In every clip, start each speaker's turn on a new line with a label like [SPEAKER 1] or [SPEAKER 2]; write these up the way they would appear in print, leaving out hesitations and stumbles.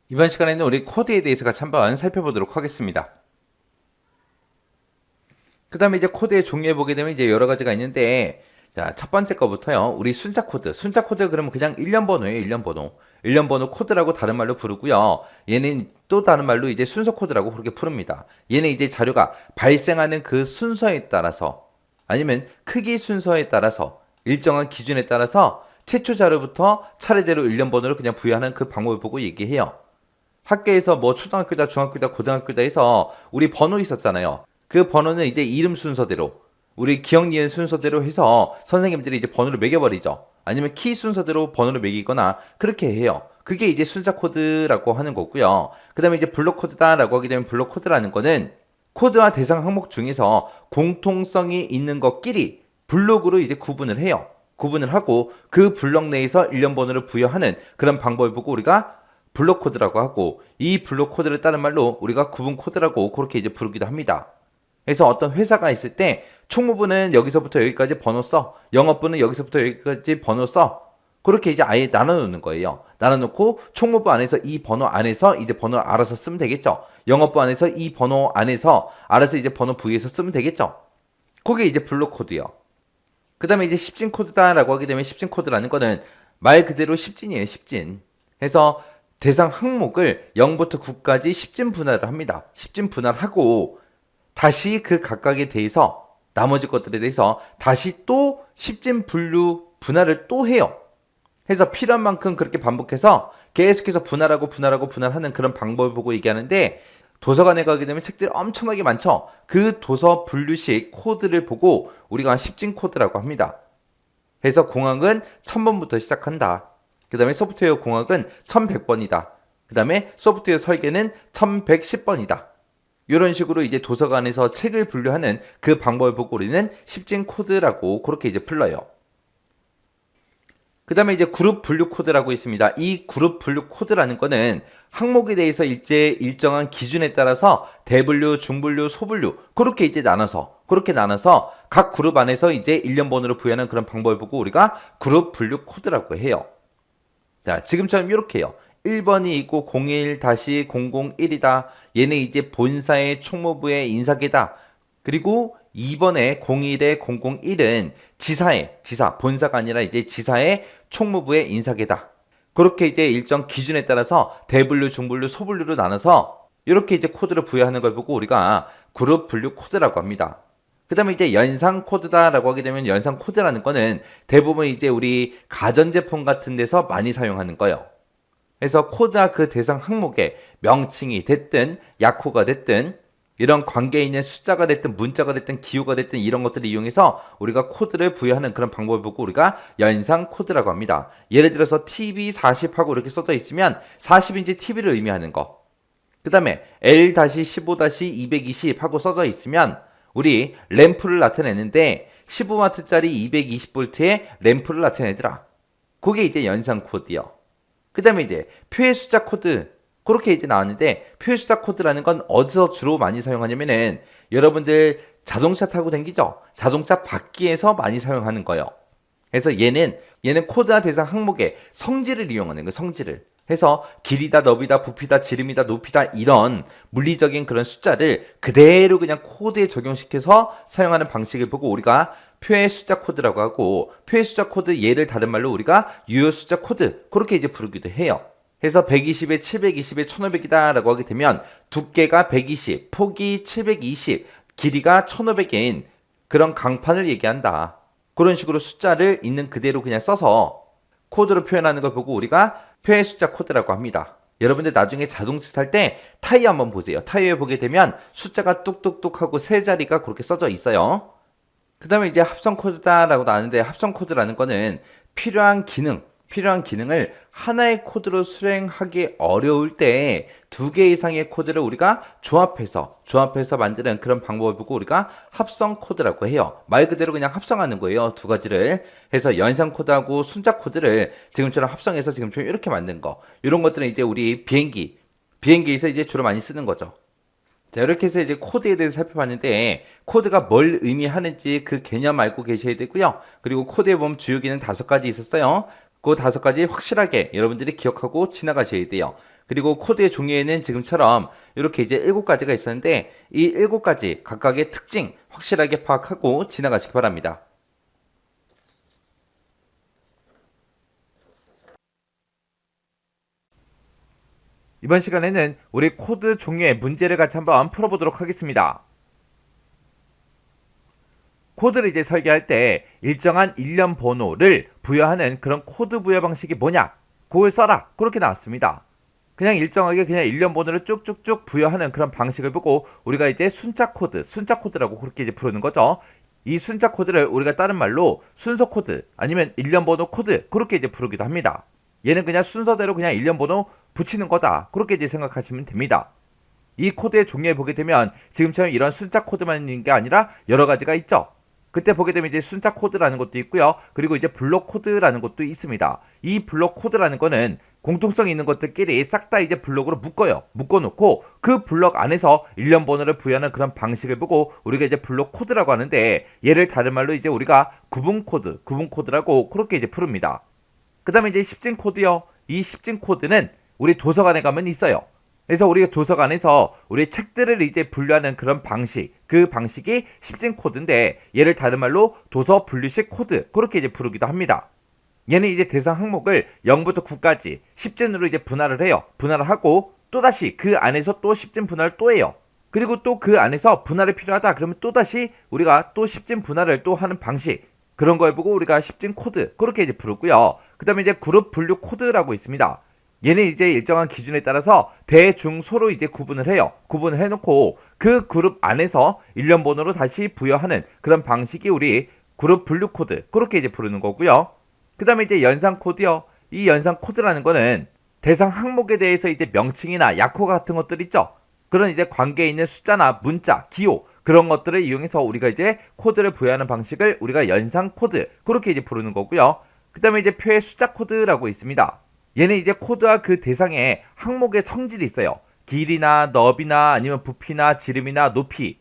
[SPEAKER 1] 이번 시간에는 우리 코드에 대해서 같이 한번 살펴보도록 하겠습니다. 그 다음에 이제 코드의 종류에 보게 되면 이제 여러 가지가 있는데, 자, 첫 번째 거부터요. 우리 순자 코드. 순자 코드 그러면 그냥 1년 번호예요, 1년 번호. 1년 번호 코드라고 다른 말로 부르고요. 얘는 또 다른 말로 이제 순서 코드라고 그렇게 부릅니다. 얘는 이제 자료가 발생하는 그 순서에 따라서 아니면 크기 순서에 따라서 일정한 기준에 따라서 최초 자료부터 차례대로 1년 번호를 그냥 부여하는 그 방법을 보고 얘기해요. 학교에서 뭐 초등학교다, 중학교다, 고등학교다 해서 우리 번호 있었잖아요. 그 번호는 이제 이름 순서대로, 우리 기억, 니은 순서대로 해서 선생님들이 이제 번호를 매겨버리죠. 아니면 키 순서대로 번호를 매기거나 그렇게 해요. 그게 이제 순자 코드라고 하는 거고요. 그 다음에 이제 블록 코드다라고 하게 되면 블록 코드라는 거는 코드와 대상 항목 중에서 공통성이 있는 것끼리 블록으로 이제 구분을 해요. 구분을 하고 그 블록 내에서 일련 번호를 부여하는 그런 방법을 보고 우리가 블록 코드라고 하고, 이 블록 코드를 따른 말로 우리가 구분 코드라고 그렇게 이제 부르기도 합니다. 그래서 어떤 회사가 있을 때 총무부는 여기서부터 여기까지 번호 써, 영업부는 여기서부터 여기까지 번호 써, 그렇게 이제 아예 나눠놓는 거예요. 나눠놓고 총무부 안에서 이 번호 안에서 이제 번호를 알아서 쓰면 되겠죠. 영업부 안에서 이 번호 안에서 알아서 이제 번호 부위에서 쓰면 되겠죠. 그게 이제 블록 코드요. 그 다음에 이제 10진 코드다라고 하게 되면 10진 코드라는 거는 말 그대로 10진이에요, 10진. 해서 대상 항목을 0부터 9까지 10진 분할을 합니다. 10진 분할하고 다시 그 각각에 대해서 나머지 것들에 대해서 다시 또 10진 분류 분할을 또 해요. 해서 필요한 만큼 그렇게 반복해서 계속해서 분할하는 그런 방법을 보고 얘기하는데, 도서관에 가게 되면 책들이 엄청나게 많죠. 그 도서 분류식 코드를 보고 우리가 10진 코드라고 합니다. 해서 공학은 1000번부터 시작한다. 그 다음에 소프트웨어 공학은 1100번이다. 그 다음에 소프트웨어 설계는 1110번이다. 이런 식으로 이제 도서관에서 책을 분류하는 그 방법을 보고 우리는 10진 코드라고 그렇게 이제 불러요. 그 다음에 이제 그룹 분류 코드라고 있습니다. 이 그룹 분류 코드라는 거는 항목에 대해서 일정한 기준에 따라서 대분류, 중분류, 소분류 그렇게 나눠서 각 그룹 안에서 이제 일련 번호를 부여하는 그런 방법을 보고 우리가 그룹 분류 코드라고 해요. 자, 지금처럼 이렇게 해요. 1번이 있고 01-001이다. 얘는 이제 본사의 총무부의 인사계다. 그리고 2번에 01에 001은 지사, 본사가 아니라 이제 지사의 총무부의 인사계다. 그렇게 이제 일정 기준에 따라서 대분류, 중분류, 소분류로 나눠서 이렇게 이제 코드를 부여하는 걸 보고 우리가 그룹 분류 코드라고 합니다. 그 다음에 이제 연상 코드다라고 하게 되면 연상 코드라는 거는 대부분 이제 우리 가전제품 같은 데서 많이 사용하는 거예요. 그래서 코드와 그 대상 항목의 명칭이 됐든 약호가 됐든 이런 관계에 있는 숫자가 됐든 문자가 됐든 기호가 됐든 이런 것들을 이용해서 우리가 코드를 부여하는 그런 방법을 보고 우리가 연상 코드라고 합니다. 예를 들어서 TV40하고 이렇게 써져 있으면 40인치 TV를 의미하는 거. 그 다음에 L-15-220 하고 써져 있으면 우리 램프를 나타내는데 15W짜리 220V의 램프를 나타내더라. 그게 이제 연상 코드요. 그 다음에 이제 표의 숫자 코드, 그렇게 이제 나왔는데, 표의 숫자 코드라는 건 어디서 주로 많이 사용하냐면은 여러분들 자동차 타고 다니죠? 자동차 바퀴에서 많이 사용하는 거예요. 그래서 얘는 코드와 대상 항목의 성질을 이용하는 거예요. 성질을 해서 길이다, 너비다, 부피다, 지름이다, 높이다 이런 물리적인 그런 숫자를 그대로 그냥 코드에 적용시켜서 사용하는 방식을 보고 우리가 표의 숫자 코드라고 하고, 표의 숫자 코드 얘를 다른 말로 우리가 유효 숫자 코드 그렇게 이제 부르기도 해요. 해서 120에 720에 1500이다 라고 하게 되면 두께가 120, 폭이 720, 길이가 1500인 그런 강판을 얘기한다. 그런 식으로 숫자를 있는 그대로 그냥 써서 코드로 표현하는 걸 보고 우리가 표의 숫자 코드라고 합니다. 여러분들 나중에 자동차 탈 때 타이어 한번 보세요. 타이어에 보게 되면 숫자가 뚝뚝뚝 하고 세 자리가 그렇게 써져 있어요. 그 다음에 이제 합성 코드다라고 나왔는데, 합성 코드라는 거는 필요한 기능을 하나의 코드로 수행하기 어려울 때 두 개 이상의 코드를 우리가 조합해서 만드는 그런 방법을 보고 우리가 합성 코드라고 해요. 말 그대로 그냥 합성하는 거예요. 두 가지를 해서 연상 코드하고 순자 코드를 지금처럼 합성해서 지금처럼 이렇게 만든 거. 이런 것들은 이제 우리 비행기에서 이제 주로 많이 쓰는 거죠. 자, 이렇게 해서 이제 코드에 대해서 살펴봤는데, 코드가 뭘 의미하는지 그 개념 알고 계셔야 되고요. 그리고 코드에 보면 주요 기능 5가지 있었어요. 그 5가지 확실하게 여러분들이 기억하고 지나가셔야 돼요. 그리고 코드의 종류에는 지금처럼 이렇게 이제 7가지가 있었는데 이 7가지 각각의 특징 확실하게 파악하고 지나가시기 바랍니다. 이번 시간에는 우리 코드 종류의 문제를 같이 한번 풀어보도록 하겠습니다. 코드를 이제 설계할 때 일정한 일련 번호를 부여하는 그런 코드 부여 방식이 뭐냐? 그걸 써라. 그렇게 나왔습니다. 그냥 일정하게 그냥 일련 번호를 쭉쭉쭉 부여하는 그런 방식을 보고 우리가 이제 순자 코드라고 그렇게 이제 부르는 거죠. 이 순자 코드를 우리가 다른 말로 순서 코드 아니면 일련 번호 코드 그렇게 이제 부르기도 합니다. 얘는 그냥 순서대로 그냥 일련 번호 붙이는 거다. 그렇게 이제 생각하시면 됩니다. 이 코드의 종류를 보게 되면 지금처럼 이런 순자 코드만 있는 게 아니라 여러 가지가 있죠. 그때 보게 되면 이제 순자 코드라는 것도 있고요. 그리고 이제 블록 코드라는 것도 있습니다. 이 블록 코드라는 거는 공통성이 있는 것들끼리 싹 다 이제 블록으로 묶어요. 묶어놓고 그 블록 안에서 일련 번호를 부여하는 그런 방식을 보고 우리가 이제 블록 코드라고 하는데 얘를 다른 말로 이제 우리가 구분 코드라고 그렇게 이제 부릅니다. 그 다음에 이제 10진 코드요. 이 10진 코드는 우리 도서관에 가면 있어요. 그래서 우리가 도서관에서 우리 책들을 이제 분류하는 그런 방식, 그 방식이 10진 코드인데 얘를 다른 말로 도서 분류식 코드 그렇게 이제 부르기도 합니다. 얘는 이제 대상 항목을 0부터 9까지 10진으로 이제 분할을 해요. 분할을 하고 또다시 그 안에서 또 10진 분할을 또 해요. 그리고 또 그 안에서 분할이 필요하다 그러면 또다시 우리가 또 10진 분할을 또 하는 방식 그런 걸 보고 우리가 10진 코드 그렇게 이제 부르고요. 그 다음에 이제 그룹 분류 코드라고 있습니다. 얘는 이제 일정한 기준에 따라서 대중소로 이제 구분을 해요. 구분을 해놓고 그 그룹 안에서 일련 번호로 다시 부여하는 그런 방식이 우리 그룹 분류 코드 그렇게 이제 부르는 거고요. 그 다음에 이제 연산 코드요. 이 연산 코드라는 거는 대상 항목에 대해서 이제 명칭이나 약호 같은 것들 있죠. 그런 이제 관계에 있는 숫자나 문자, 기호 그런 것들을 이용해서 우리가 이제 코드를 부여하는 방식을 우리가 연산 코드 그렇게 이제 부르는 거고요. 그 다음에 이제 표의 숫자 코드라고 있습니다. 얘는 이제 코드와 그 대상에 항목의 성질이 있어요. 길이나 너비나 아니면 부피나 지름이나 높이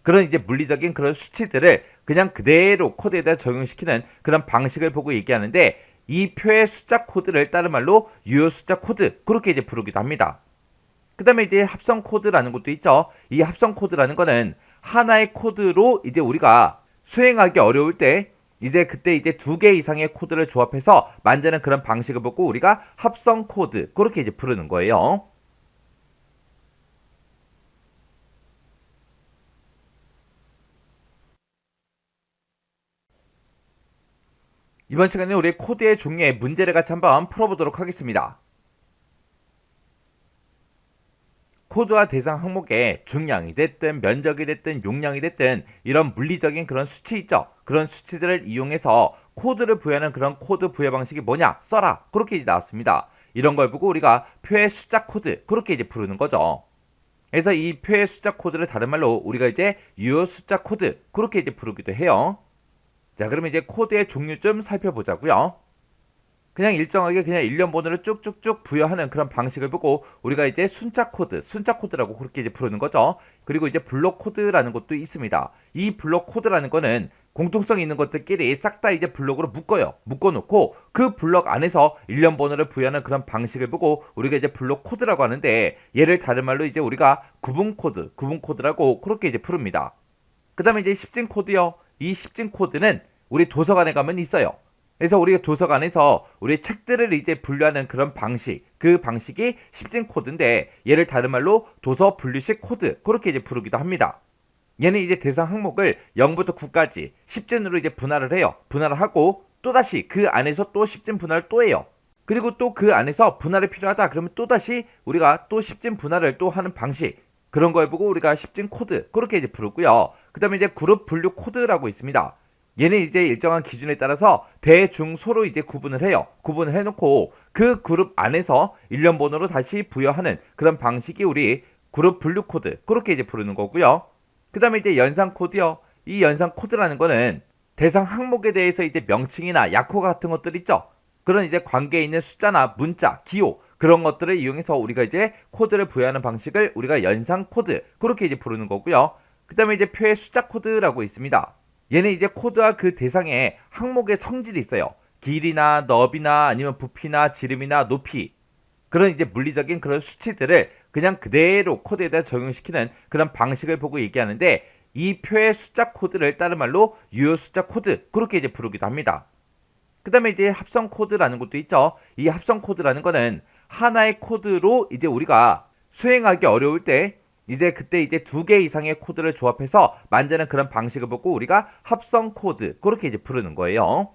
[SPEAKER 1] 그런 이제 물리적인 그런 수치들을 그냥 그대로 코드에다 적용시키는 그런 방식을 보고 얘기하는데 이 표의 숫자 코드를 다른 말로 유효 숫자 코드 그렇게 이제 부르기도 합니다. 그 다음에 이제 합성 코드라는 것도 있죠. 이 합성 코드라는 거는 하나의 코드로 이제 우리가 수행하기 어려울 때 이제 그때 이제 2개 이상의 코드를 조합해서 만드는 그런 방식을 보고 우리가 합성 코드 그렇게 이제 부르는 거예요. 이번 시간에 우리 코드의 종류의 문제를 같이 한번 풀어보도록 하겠습니다. 코드와 대상 항목의 중량이 됐든 면적이 됐든 용량이 됐든 이런 물리적인 그런 수치 있죠. 그런 수치들을 이용해서 코드를 부여하는 그런 코드 부여 방식이 뭐냐? 써라. 그렇게 이제 나왔습니다. 이런 걸 보고 우리가 표의 숫자 코드 그렇게 이제 부르는 거죠. 그래서 이 표의 숫자 코드를 다른 말로 우리가 이제 유효 숫자 코드 그렇게 이제 부르기도 해요. 자, 그러면 이제 코드의 종류 좀 살펴보자고요. 그냥 일정하게 그냥 일련 번호를 쭉쭉쭉 부여하는 그런 방식을 보고 우리가 이제 순자 코드라고 그렇게 이제 부르는 거죠. 그리고 이제 블록 코드라는 것도 있습니다. 이 블록 코드라는 거는 공통성이 있는 것들끼리 싹 다 이제 블록으로 묶어요. 묶어놓고 그 블록 안에서 일련 번호를 부여하는 그런 방식을 보고 우리가 이제 블록 코드라고 하는데 얘를 다른 말로 이제 우리가 구분 코드라고 그렇게 이제 부릅니다. 그 다음에 이제 10진 코드요. 이 10진 코드는 우리 도서관에 가면 있어요. 그래서 우리가 도서관에서 우리 책들을 이제 분류하는 그런 방식, 그 방식이 10진 코드인데 얘를 다른 말로 도서 분류식 코드 그렇게 이제 부르기도 합니다. 얘는 이제 대상 항목을 0부터 9까지 10진으로 이제 분할을 해요. 분할을 하고 또다시 그 안에서 또 10진 분할을 또 해요. 그리고 또 그 안에서 분할이 필요하다 그러면 또다시 우리가 또 10진 분할을 또 하는 방식 그런 걸 보고 우리가 10진 코드 그렇게 이제 부르고요. 그 다음에 이제 그룹 분류 코드라고 있습니다. 얘는 이제 일정한 기준에 따라서 대중소로 이제 구분을 해요. 구분을 해놓고 그 그룹 안에서 일련 번호로 다시 부여하는 그런 방식이 우리 그룹 분류 코드 그렇게 이제 부르는 거고요. 그 다음에 이제 연산 코드요. 이 연산 코드라는 거는 대상 항목에 대해서 이제 명칭이나 약호 같은 것들 있죠. 그런 이제 관계에 있는 숫자나 문자, 기호 그런 것들을 이용해서 우리가 이제 코드를 부여하는 방식을 우리가 연산 코드 그렇게 이제 부르는 거고요. 그 다음에 이제 표의 숫자 코드라고 있습니다. 얘는 이제 코드와 그 대상에 항목의 성질이 있어요. 길이나 너비나 아니면 부피나 지름이나 높이 그런 이제 물리적인 그런 수치들을 그냥 그대로 코드에다 적용시키는 그런 방식을 보고 얘기하는데, 이 표의 숫자 코드를 다른 말로 유효 숫자 코드, 그렇게 이제 부르기도 합니다. 그 다음에 이제 합성 코드라는 것도 있죠. 이 합성 코드라는 거는 하나의 코드로 이제 우리가 수행하기 어려울 때 이제 그때 이제 두 개 이상의 코드를 조합해서 만드는 그런 방식을 보고 우리가 합성 코드, 그렇게 이제 부르는 거예요.